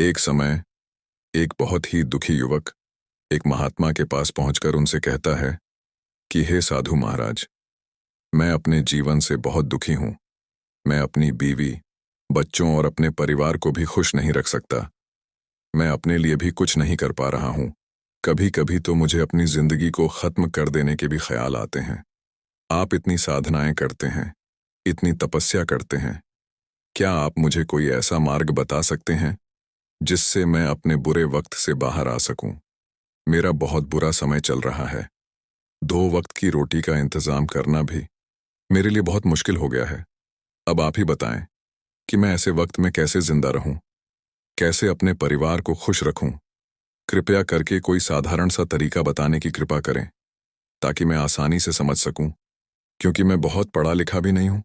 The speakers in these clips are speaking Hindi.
एक समय एक बहुत ही दुखी युवक एक महात्मा के पास पहुंचकर उनसे कहता है कि हे साधु महाराज, मैं अपने जीवन से बहुत दुखी हूं। मैं अपनी बीवी, बच्चों और अपने परिवार को भी खुश नहीं रख सकता। मैं अपने लिए भी कुछ नहीं कर पा रहा हूं। कभी कभी तो मुझे अपनी जिंदगी को खत्म कर देने के भी ख्याल आते हैं। आप इतनी साधनाएं करते हैं, इतनी तपस्या करते हैं, क्या आप मुझे कोई ऐसा मार्ग बता सकते हैं जिससे मैं अपने बुरे वक्त से बाहर आ सकूं? मेरा बहुत बुरा समय चल रहा है। 2 वक्त की रोटी का इंतजाम करना भी मेरे लिए बहुत मुश्किल हो गया है। अब आप ही बताएं कि मैं ऐसे वक्त में कैसे जिंदा रहूं, कैसे अपने परिवार को खुश रखूं। कृपया करके कोई साधारण सा तरीका बताने की कृपा करें ताकि मैं आसानी से समझ सकूं, क्योंकि मैं बहुत पढ़ा लिखा भी नहीं हूं।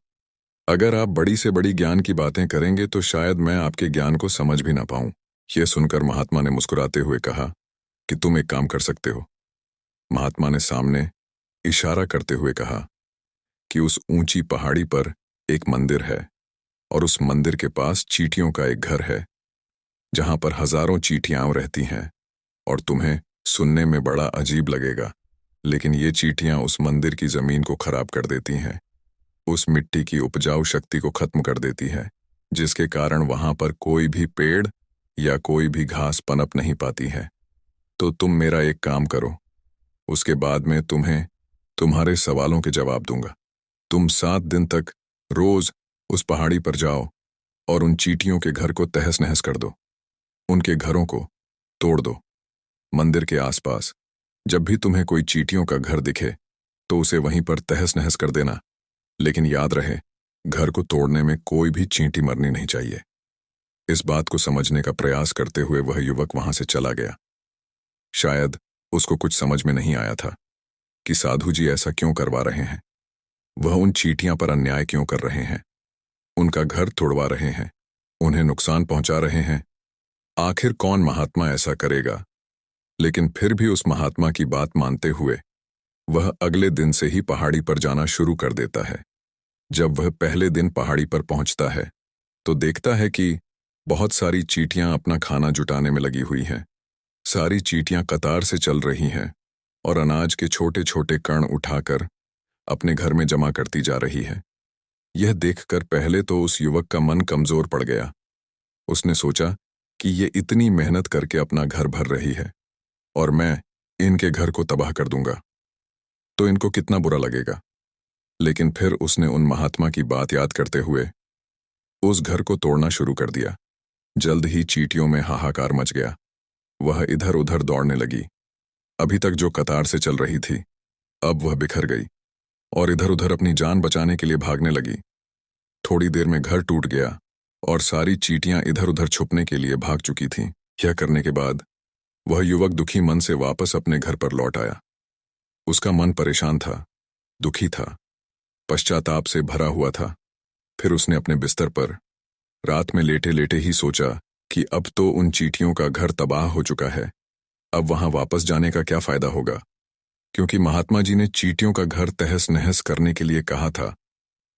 अगर आप बड़ी से बड़ी ज्ञान की बातें करेंगे तो शायद मैं आपके ज्ञान को समझ भी ना पाऊं। यह सुनकर महात्मा ने मुस्कुराते हुए कहा कि तुम एक काम कर सकते हो। महात्मा ने सामने इशारा करते हुए कहा कि उस ऊंची पहाड़ी पर एक मंदिर है और उस मंदिर के पास चींटियों का एक घर है जहां पर हजारों चींटियां रहती हैं। और तुम्हें सुनने में बड़ा अजीब लगेगा, लेकिन ये चींटियां उस मंदिर की जमीन को खराब कर देती हैं, उस मिट्टी की उपजाऊ शक्ति को खत्म कर देती है, जिसके कारण वहां पर कोई भी पेड़ या कोई भी घास पनप नहीं पाती है। तो तुम मेरा एक काम करो, उसके बाद मैं तुम्हें तुम्हारे सवालों के जवाब दूंगा। तुम 7 दिन तक रोज उस पहाड़ी पर जाओ और उन चींटियों के घर को तहस नहस कर दो, उनके घरों को तोड़ दो। मंदिर के आसपास जब भी तुम्हें कोई चींटियों का घर दिखे तो उसे वहीं पर तहस नहस कर देना, लेकिन याद रहे, घर को तोड़ने में कोई भी चींटी मरनी नहीं चाहिए। इस बात को समझने का प्रयास करते हुए वह युवक वहां से चला गया। शायद उसको कुछ समझ में नहीं आया था कि साधु जी ऐसा क्यों करवा रहे हैं। वह उन चींटियां पर अन्याय क्यों कर रहे हैं, उनका घर तोड़वा रहे हैं, उन्हें नुकसान पहुंचा रहे हैं। आखिर कौन महात्मा ऐसा करेगा? लेकिन फिर भी उस महात्मा की बात मानते हुए वह अगले दिन से ही पहाड़ी पर जाना शुरू कर देता है। जब वह पहले दिन पहाड़ी पर पहुंचता है तो देखता है कि बहुत सारी चींटियां अपना खाना जुटाने में लगी हुई हैं। सारी चींटियां कतार से चल रही हैं और अनाज के छोटे छोटे कण उठाकर अपने घर में जमा करती जा रही है। यह देखकर पहले तो उस युवक का मन कमजोर पड़ गया। उसने सोचा कि ये इतनी मेहनत करके अपना घर भर रही है और मैं इनके घर को तबाह कर दूंगा तो इनको कितना बुरा लगेगा। लेकिन फिर उसने उन महात्मा की बात याद करते हुए उस घर को तोड़ना शुरू कर दिया। जल्द ही चींटियों में हाहाकार मच गया। वह इधर उधर दौड़ने लगी। अभी तक जो कतार से चल रही थी, अब वह बिखर गई और इधर उधर अपनी जान बचाने के लिए भागने लगी। थोड़ी देर में घर टूट गया और सारी चींटियां इधर उधर छुपने के लिए भाग चुकी थीं। यह करने के बाद वह युवक दुखी मन से वापस अपने घर पर लौट आया। उसका मन परेशान था, दुखी था, पश्चाताप से भरा हुआ था। फिर उसने अपने बिस्तर पर रात में लेटे लेटे ही सोचा कि अब तो उन चींटियों का घर तबाह हो चुका है, अब वहां वापस जाने का क्या फायदा होगा, क्योंकि महात्मा जी ने चींटियों का घर तहस नहस करने के लिए कहा था,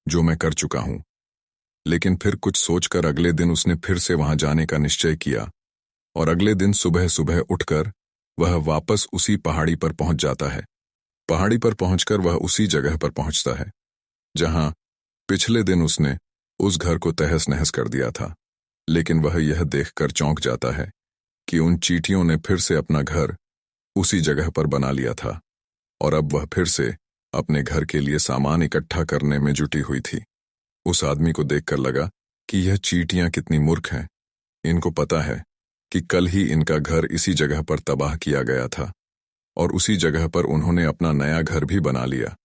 जो मैं कर चुका हूं। लेकिन फिर कुछ सोचकर अगले दिन उसने फिर से वहां जाने का निश्चय किया और अगले दिन सुबह सुबह उठकर वह वापस उसी पहाड़ी पर पहुंच जाता है। पहाड़ी पर पहुंचकर वह उसी जगह पर पहुंचता है जहां पिछले दिन उसने उस घर को तहस नहस कर दिया था। लेकिन वह यह देखकर चौंक जाता है कि उन चींटियों ने फिर से अपना घर उसी जगह पर बना लिया था और अब वह फिर से अपने घर के लिए सामान इकट्ठा करने में जुटी हुई थी। उस आदमी को देखकर लगा कि यह चींटियां कितनी मूर्ख हैं। इनको पता है कि कल ही इनका घर इसी जगह पर तबाह किया गया था और उसी जगह पर उन्होंने अपना नया घर भी बना लिया।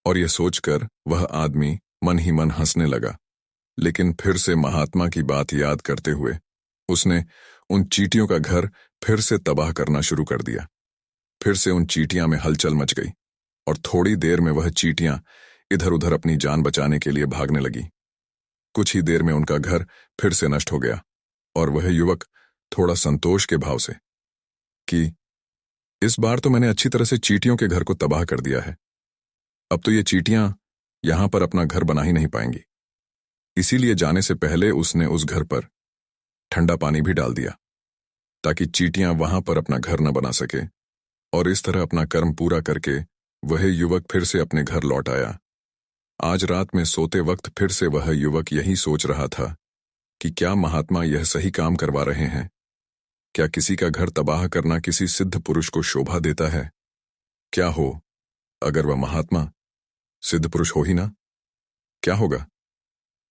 और यह सोचकर वह आदमी मन ही मन हंसने लगा। लेकिन फिर से महात्मा की बात याद करते हुए उसने उन चींटियों का घर फिर से तबाह करना शुरू कर दिया। फिर से उन चींटियां में हलचल मच गई और थोड़ी देर में वह चींटियां इधर उधर अपनी जान बचाने के लिए भागने लगी। कुछ ही देर में उनका घर फिर से नष्ट हो गया और वह युवक थोड़ा संतोष के भाव से कि इस बार तो मैंने अच्छी तरह से चींटियों के घर को तबाह कर दिया है, अब तो ये चींटियां यहां पर अपना घर बना ही नहीं पाएंगी। इसीलिए जाने से पहले उसने उस घर पर ठंडा पानी भी डाल दिया ताकि चींटियां वहां पर अपना घर न बना सके। और इस तरह अपना कर्म पूरा करके वह युवक फिर से अपने घर लौट आया। आज रात में सोते वक्त फिर से वह युवक यही सोच रहा था कि क्या महात्मा यह सही काम करवा रहे हैं? क्या किसी का घर तबाह करना किसी सिद्ध पुरुष को शोभा देता है? क्या हो अगर वह महात्मा सिद्ध पुरुष हो ही ना? क्या होगा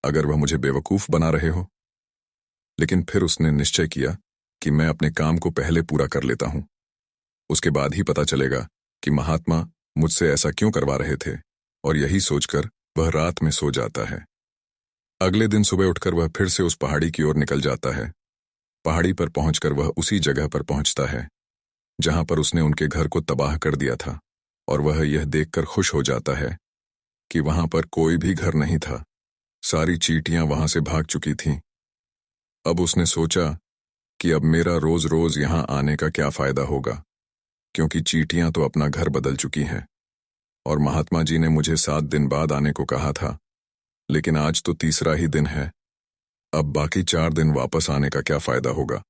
अगर वह मुझे बेवकूफ बना रहे हो? लेकिन फिर उसने निश्चय किया कि मैं अपने काम को पहले पूरा कर लेता हूं, उसके बाद ही पता चलेगा कि महात्मा मुझसे ऐसा क्यों करवा रहे थे। और यही सोचकर वह रात में सो जाता है। अगले दिन सुबह उठकर वह फिर से उस पहाड़ी की ओर निकल जाता है। पहाड़ी पर पहुंचकर वह उसी जगह पर पहुंचता है जहां पर उसने उनके घर को तबाह कर दिया था, और वह यह देखकर खुश हो जाता है कि वहां पर कोई भी घर नहीं था। सारी चींटियां वहां से भाग चुकी थीं। अब उसने सोचा कि अब मेरा रोज रोज यहां आने का क्या फायदा होगा, क्योंकि चींटियां तो अपना घर बदल चुकी हैं। और महात्मा जी ने मुझे 7 दिन बाद आने को कहा था, लेकिन आज तो तीसरा ही दिन है। अब बाकी 4 दिन वापस आने का क्या फायदा होगा।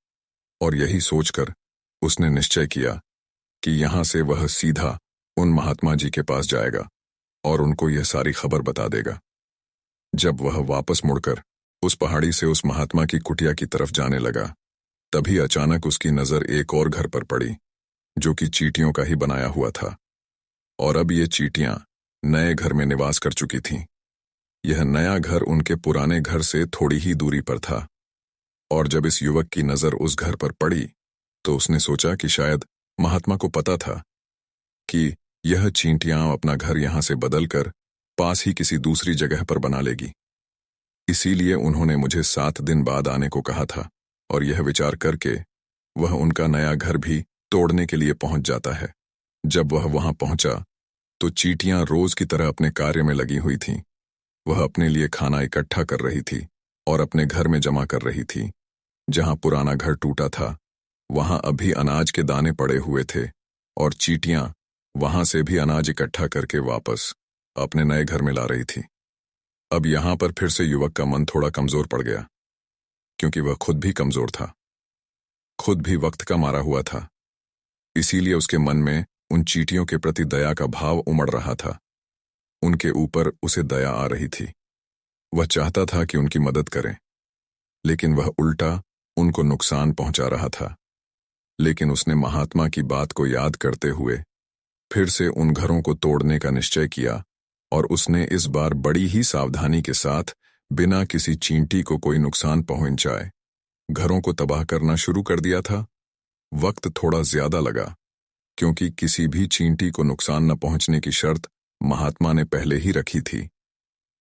और यही सोचकर उसने निश्चय किया कि यहां से वह सीधा उन महात्मा जी के पास जाएगा और उनको यह सारी खबर बता देगा। जब वह वापस मुड़कर उस पहाड़ी से उस महात्मा की कुटिया की तरफ जाने लगा, तभी अचानक उसकी नजर एक और घर पर पड़ी, जो कि चींटियों का ही बनाया हुआ था। और अब ये चींटियां नए घर में निवास कर चुकी थीं। यह नया घर उनके पुराने घर से थोड़ी ही दूरी पर था। और जब इस युवक की नजर उस घर पर पड़ी, तो उसने सोचा कि शायद महात्मा को पता था कि यह चींटियां अपना घर यहां से बदलकर पास ही किसी दूसरी जगह पर बना लेगी। इसीलिए उन्होंने मुझे 7 दिन बाद आने को कहा था। और यह विचार करके वह उनका नया घर भी तोड़ने के लिए पहुंच जाता है। जब वह वहां पहुंचा तो चींटियां रोज की तरह अपने कार्य में लगी हुई थीं। वह अपने लिए खाना इकट्ठा कर रही थी और अपने घर में जमा कर रही थी। जहां पुराना घर टूटा था, वहां अभी अनाज के दाने पड़े हुए थे, और चींटियां वहां से भी अनाज इकट्ठा करके वापस अपने नए घर में ला रही थी। अब यहां पर फिर से युवक का मन थोड़ा कमजोर पड़ गया, क्योंकि वह खुद भी कमजोर था, खुद भी वक्त का मारा हुआ था। इसीलिए उसके मन में उन चींटियों के प्रति दया का भाव उमड़ रहा था। उनके ऊपर उसे दया आ रही थी। वह चाहता था कि उनकी मदद करें, लेकिन वह उल्टा उनको नुकसान पहुंचा रहा था। लेकिन उसने महात्मा की बात को याद करते हुए फिर से उन घरों को तोड़ने का निश्चय किया, और उसने इस बार बड़ी ही सावधानी के साथ, बिना किसी चींटी को कोई नुकसान पहुंचाए, घरों को तबाह करना शुरू कर दिया था। वक्त थोड़ा ज्यादा लगा, क्योंकि किसी भी चींटी को नुकसान न पहुंचने की शर्त महात्मा ने पहले ही रखी थी।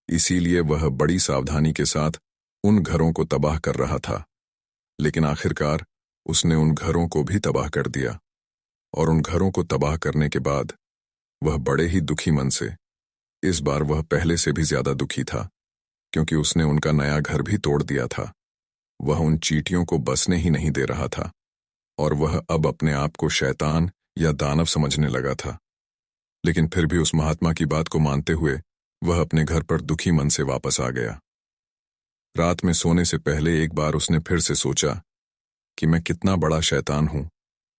इसीलिए वह बड़ी सावधानी के साथ उन घरों को तबाह कर रहा था। लेकिन आखिरकार उसने उन घरों को भी तबाह कर दिया। और उन घरों को तबाह करने के बाद वह बड़े ही दुखी मन से, इस बार वह पहले से भी ज्यादा दुखी था, क्योंकि उसने उनका नया घर भी तोड़ दिया था। वह उन चींटियों को बसने ही नहीं दे रहा था, और वह अब अपने आप को शैतान या दानव समझने लगा था। लेकिन फिर भी उस महात्मा की बात को मानते हुए वह अपने घर पर दुखी मन से वापस आ गया। रात में सोने से पहले एक बार उसने फिर से सोचा कि मैं कितना बड़ा शैतान हूं,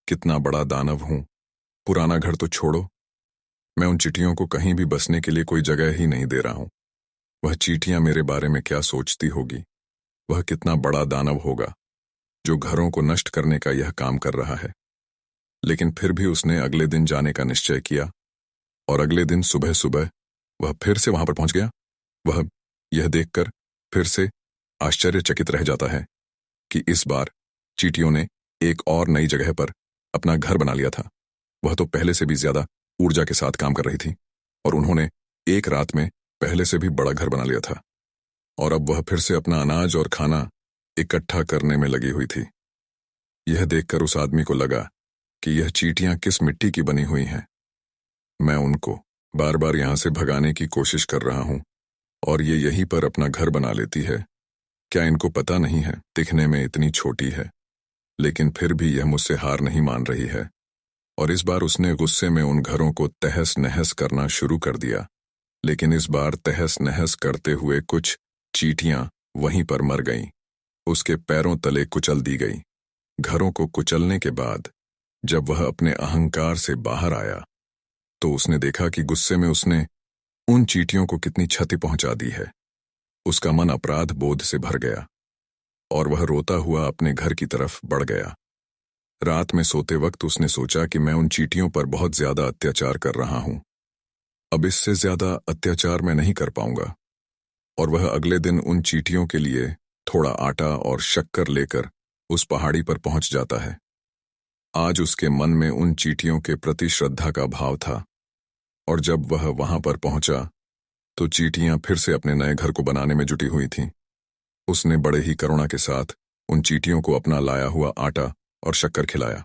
कितना बड़ा दानव हूं। पुराना घर तो छोड़ो, मैं उन चींटियों को कहीं भी बसने के लिए कोई जगह ही नहीं दे रहा हूं। वह चींटियां मेरे बारे में क्या सोचती होगी। वह कितना बड़ा दानव होगा जो घरों को नष्ट करने का यह काम कर रहा है। लेकिन फिर भी उसने अगले दिन जाने का निश्चय किया, और अगले दिन सुबह सुबह वह फिर से वहां पर पहुंच गया। वह यह देखकर फिर से आश्चर्यचकित रह जाता है कि इस बार चींटियों ने एक और नई जगह पर अपना घर बना लिया था। वह तो पहले से भी ज्यादा ऊर्जा के साथ काम कर रही थी, और उन्होंने एक रात में पहले से भी बड़ा घर बना लिया था। और अब वह फिर से अपना अनाज और खाना इकट्ठा करने में लगी हुई थी। यह देखकर उस आदमी को लगा कि यह चींटियां किस मिट्टी की बनी हुई हैं। मैं उनको बार बार यहां से भगाने की कोशिश कर रहा हूं, और ये यहीं पर अपना घर बना लेती है। क्या इनको पता नहीं है, दिखने में इतनी छोटी है, लेकिन फिर भी यह मुझसे हार नहीं मान रही है। और इस बार उसने गुस्से में उन घरों को तहस नहस करना शुरू कर दिया। लेकिन इस बार तहस नहस करते हुए कुछ चींटियां वहीं पर मर गईं, उसके पैरों तले कुचल दी गई। घरों को कुचलने के बाद जब वह अपने अहंकार से बाहर आया तो उसने देखा कि गुस्से में उसने उन चींटियों को कितनी क्षति पहुंचा दी है। उसका मन अपराध बोध से भर गया और वह रोता हुआ अपने घर की तरफ बढ़ गया। रात में सोते वक्त उसने सोचा कि मैं उन चींटियों पर बहुत ज्यादा अत्याचार कर रहा हूं। अब इससे ज्यादा अत्याचार मैं नहीं कर पाऊंगा। और वह अगले दिन उन चींटियों के लिए थोड़ा आटा और शक्कर लेकर उस पहाड़ी पर पहुंच जाता है। आज उसके मन में उन चींटियों के प्रति श्रद्धा का भाव था और जब वह वहां पर पहुंचा तो चींटियां फिर से अपने नए घर को बनाने में जुटी हुई थीं। उसने बड़े ही करुणा के साथ उन चींटियों को अपना लाया हुआ आटा और शक्कर खिलाया।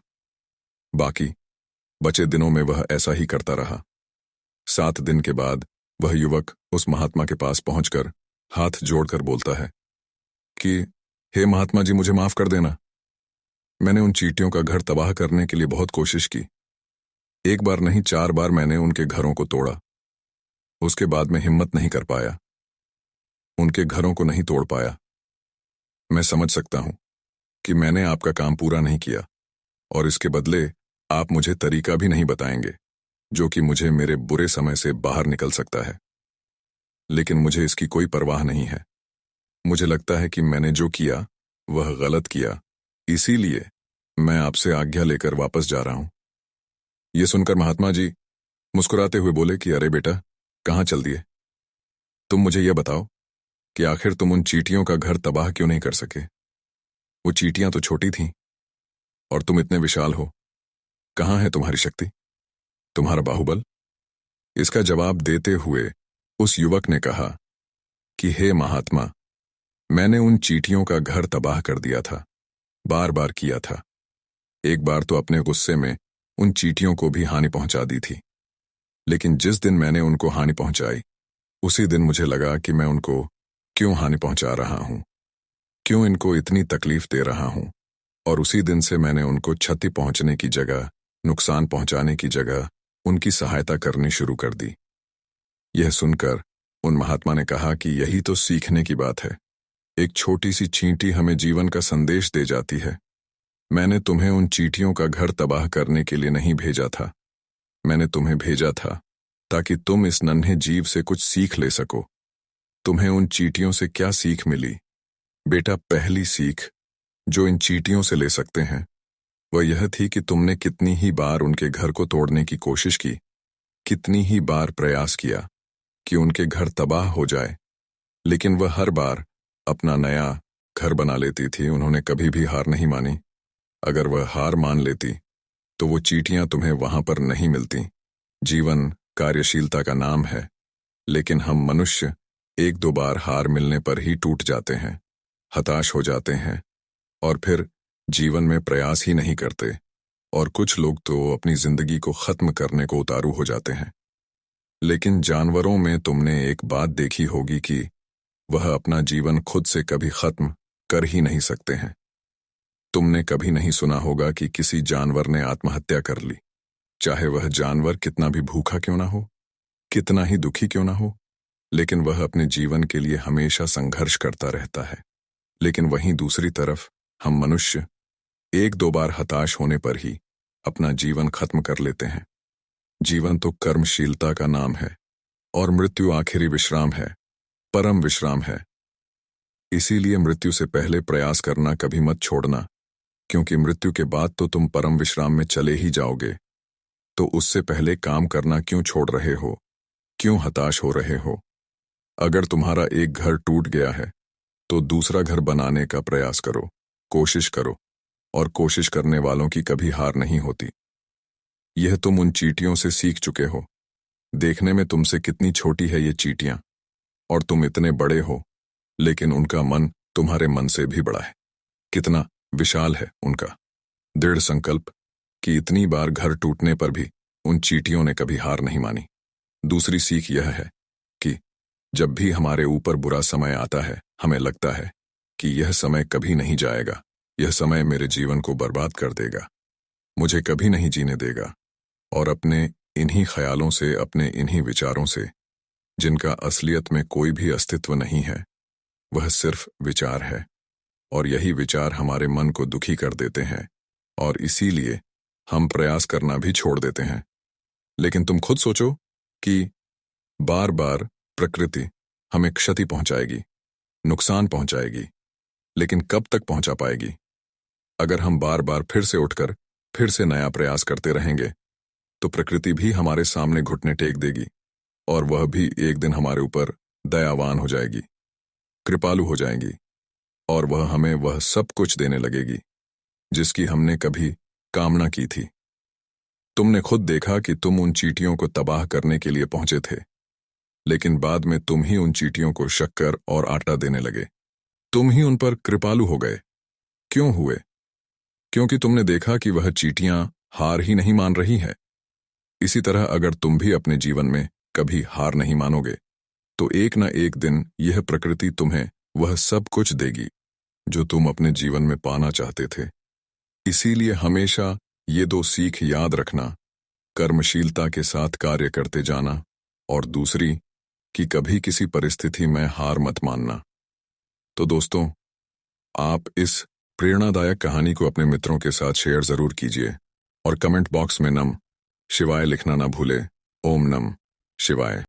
बाकी बचे दिनों में वह ऐसा ही करता रहा। 7 दिन के बाद वह युवक उस महात्मा के पास पहुंचकर हाथ जोड़कर बोलता है कि हे महात्मा जी, मुझे माफ कर देना। मैंने उन चींटियों का घर तबाह करने के लिए बहुत कोशिश की। एक बार नहीं 4 बार मैंने उनके घरों को तोड़ा। उसके बाद मैं हिम्मत नहीं कर पाया, उनके घरों को नहीं तोड़ पाया। मैं समझ सकता हूं कि मैंने आपका काम पूरा नहीं किया और इसके बदले आप मुझे तरीका भी नहीं बताएंगे जो कि मुझे मेरे बुरे समय से बाहर निकल सकता है। लेकिन मुझे इसकी कोई परवाह नहीं है। मुझे लगता है कि मैंने जो किया वह गलत किया, इसीलिए मैं आपसे आज्ञा लेकर वापस जा रहा हूं। यह सुनकर महात्मा जी मुस्कुराते हुए बोले कि अरे बेटा, कहां चल दिए? तुम मुझे यह बताओ कि आखिर तुम उन चींटियों का घर तबाह क्यों नहीं कर सके? वो चींटियां तो छोटी थीं और तुम इतने विशाल हो। कहां है तुम्हारी शक्ति, तुम्हारा बाहुबल? इसका जवाब देते हुए उस युवक ने कहा कि हे महात्मा, मैंने उन चींटियों का घर तबाह कर दिया था, बार बार किया था। एक बार तो अपने गुस्से में उन चींटियों को भी हानि पहुंचा दी थी। लेकिन जिस दिन मैंने उनको हानि पहुंचाई उसी दिन मुझे लगा कि मैं उनको क्यों हानि पहुंचा रहा हूं, क्यों इनको इतनी तकलीफ दे रहा हूं, और उसी दिन से मैंने उनको क्षति पहुंचने की जगह, नुकसान पहुंचाने की जगह उनकी सहायता करनी शुरू कर दी। यह सुनकर उन महात्मा ने कहा कि यही तो सीखने की बात है। एक छोटी सी चींटी हमें जीवन का संदेश दे जाती है। मैंने तुम्हें उन चींटियों का घर तबाह करने के लिए नहीं भेजा था। मैंने तुम्हें भेजा था ताकि तुम इस नन्हे जीव से कुछ सीख ले सको। तुम्हें उन चींटियों से क्या सीख मिली? बेटा, पहली सीख जो इन चींटियों से ले सकते हैं वह यह थी कि तुमने कितनी ही बार उनके घर को तोड़ने की कोशिश की, कितनी ही बार प्रयास किया कि उनके घर तबाह हो जाए, लेकिन वह हर बार अपना नया घर बना लेती थी। उन्होंने कभी भी हार नहीं मानी। अगर वह हार मान लेती तो वो चींटियां तुम्हें वहां पर नहीं मिलती। जीवन कार्यशीलता का नाम है, लेकिन हम मनुष्य 1-2 बार हार मिलने पर ही टूट जाते हैं, हताश हो जाते हैं और फिर जीवन में प्रयास ही नहीं करते। और कुछ लोग तो अपनी जिंदगी को खत्म करने को उतारू हो जाते हैं। लेकिन जानवरों में तुमने एक बात देखी होगी कि वह अपना जीवन खुद से कभी खत्म कर ही नहीं सकते हैं। तुमने कभी नहीं सुना होगा कि किसी जानवर ने आत्महत्या कर ली, चाहे वह जानवर कितना भी भूखा क्यों ना हो, कितना ही दुखी क्यों ना हो, लेकिन वह अपने जीवन के लिए हमेशा संघर्ष करता रहता है। लेकिन वहीं दूसरी तरफ हम मनुष्य 1-2 बार हताश होने पर ही अपना जीवन खत्म कर लेते हैं। जीवन तो कर्मशीलता का नाम है और मृत्यु आखिरी विश्राम है, परम विश्राम है। इसीलिए मृत्यु से पहले प्रयास करना कभी मत छोड़ना, क्योंकि मृत्यु के बाद तो तुम परम विश्राम में चले ही जाओगे। तो उससे पहले काम करना क्यों छोड़ रहे हो, क्यों हताश हो रहे हो? अगर तुम्हारा एक घर टूट गया है तो दूसरा घर बनाने का प्रयास करो, कोशिश करो, और कोशिश करने वालों की कभी हार नहीं होती। यह तुम उन चींटियों से सीख चुके हो। देखने में तुमसे कितनी छोटी है ये चींटियां और तुम इतने बड़े हो, लेकिन उनका मन तुम्हारे मन से भी बड़ा है। कितना विशाल है उनका दृढ़ संकल्प कि इतनी बार घर टूटने पर भी उन चींटियों ने कभी हार नहीं मानी। दूसरी सीख यह है कि जब भी हमारे ऊपर बुरा समय आता है, हमें लगता है कि यह समय कभी नहीं जाएगा, यह समय मेरे जीवन को बर्बाद कर देगा, मुझे कभी नहीं जीने देगा। और अपने इन्हीं ख्यालों से, अपने इन्हीं विचारों से, जिनका असलियत में कोई भी अस्तित्व नहीं है, वह सिर्फ विचार है, और यही विचार हमारे मन को दुखी कर देते हैं और इसीलिए हम प्रयास करना भी छोड़ देते हैं। लेकिन तुम खुद सोचो कि बार बार प्रकृति हमें क्षति पहुंचाएगी, नुकसान पहुंचाएगी, लेकिन कब तक पहुंचा पाएगी? अगर हम बार बार फिर से उठकर फिर से नया प्रयास करते रहेंगे तो प्रकृति भी हमारे सामने घुटने टेक देगी और वह भी एक दिन हमारे ऊपर दयावान हो जाएगी, कृपालु हो जाएगी और वह हमें वह सब कुछ देने लगेगी जिसकी हमने कभी कामना की थी। तुमने खुद देखा कि तुम उन चींटियों को तबाह करने के लिए पहुंचे थे, लेकिन बाद में तुम ही उन चींटियों को शक्कर और आटा देने लगे। तुम ही उन पर कृपालु हो गए। क्यों हुए? क्योंकि तुमने देखा कि वह चींटियां हार ही नहीं मान रही है। इसी तरह अगर तुम भी अपने जीवन में कभी हार नहीं मानोगे तो एक न एक दिन यह प्रकृति तुम्हें वह सब कुछ देगी जो तुम अपने जीवन में पाना चाहते थे। इसीलिए हमेशा ये दो सीख याद रखना, कर्मशीलता के साथ कार्य करते जाना और दूसरी कि कभी किसी परिस्थिति में हार मत मानना। तो दोस्तों, आप इस प्रेरणादायक कहानी को अपने मित्रों के साथ शेयर जरूर कीजिए और कमेंट बॉक्स में नम शिवाय लिखना ना भूले। ओम नम शिवाय।